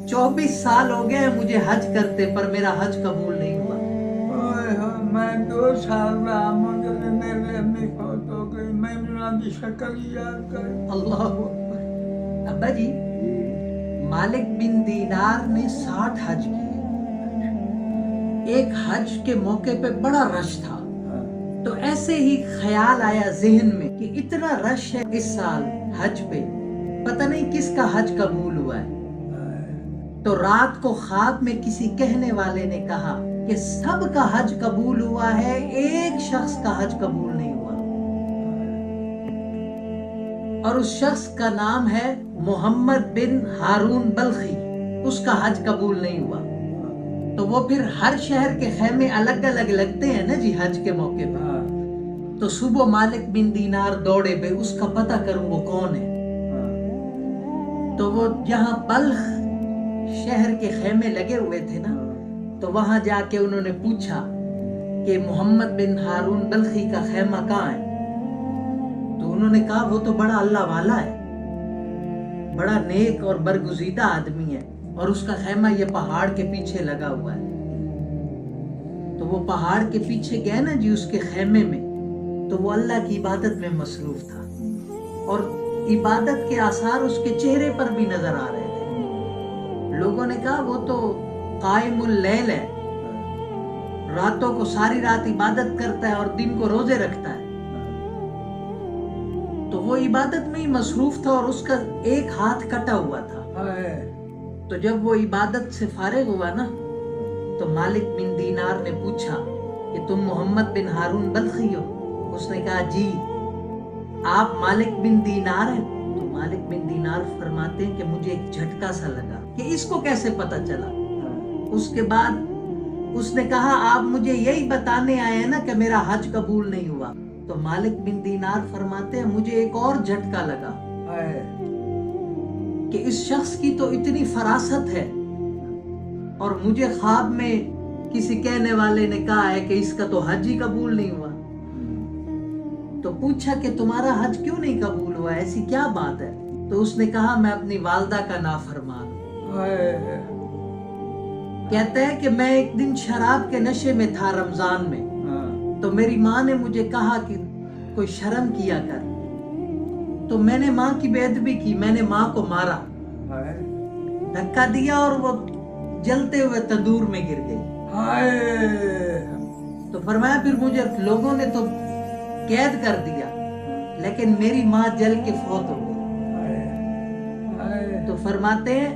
24 साल हो गए मुझे हज करते पर मेरा हज कबूल नहीं हुआ। मैं 2 साल रहा, मगर मेरी अम्मी फौत हो गई, मैं उनकी शक्ल याद कर। अल्लाह अकबर। अब्बा जी, मालिक बिन दीनार ने 60 हज किए। एक हज के मौके पे बड़ा रश था, तो ऐसे ही ख्याल आया ज़हन में कि इतना रश है इस साल हज पे, पता नहीं किसका हज कबूल हुआ है। तो रात को ख्वाब में किसी कहने वाले ने कहा कि सबका हज कबूल हुआ है, एक शख्स का हज कबूल नहीं हुआ, और उस शख्स का नाम है मोहम्मद बिन हारून बल्खी। उसका हज कबूल नहीं हुआ। तो वो फिर हर शहर के खैमे अलग अलग लगते हैं ना जी हज के मौके पर। तो सुबह मालिक बिन दीनार दौड़े बे उसका पता करूं वो कौन है। तो वो जहां बल्ख शहर के खैमे लगे हुए थे ना, तो वहां जाके उन्होंने पूछा कि मोहम्मद बिन हारून बल्खी का खैमा कहाँ है। तो उन्होंने कहा वो तो बड़ा अल्लाह वाला है, बड़ा नेक और बरगुज़ीदा आदमी है, और उसका खैमा ये पहाड़ के पीछे लगा हुआ है। तो वो पहाड़ के पीछे गए ना जी उसके खैमे में, तो वो अल्लाह की इबादत में मसरूफ था, और इबादत के आसार उसके चेहरे पर भी नजर आ रहे थे। लोगों ने कहा वो तो कायमुल लैल है, रातों को सारी रात इबादत करता है और दिन को रोजे रखता है। तो वो इबादत में ही मसरूफ था और उसका एक हाथ कटा हुआ था। तो जब वो इबादत से फारिग हुआ ना, तो मालिक बिन दीनार ने पूछा कि तुम मोहम्मद बिन हारून बल्खी हो? उसने कहा जी। आप मालिक बिन दीनार हैं? तो मालिक बिन दीनार फरमाते हैं कि मुझे एक झटका सा लगा कि इसको कैसे पता चला। उसके बाद उसने कहा आप मुझे यही बताने आए हैं ना कि मेरा हज कबूल नहीं हुआ। तो मालिक बिन दीनार फरमाते हैं मुझे एक और झटका लगा कि इस शख्स की तो इतनी फरासत है, और मुझे ख्वाब में किसी कहने वाले ने कहा है कि इसका तो हज ही कबूल नहीं हुआ। तो पूछा कि तुम्हारा हज क्यों नहीं कबूल हुआ, ऐसी क्या बात है? तो उसने कहा मैं अपनी वालदा का नाफरमान हूं। कहता है कि मैं एक दिन शराब के नशे में था रमजान में, तो मेरी माँ ने मुझे कहा कि कोई शर्म किया कर। तो मैंने माँ की बेअदबी की, मैंने माँ को मारा, धक्का दिया और वो जलते हुए तंदूर में गिर गई। तो फरमाया फिर मुझे लोगों ने तो कैद कर दिया, लेकिन मेरी माँ जल के फौत हो गई। तो फरमाते हैं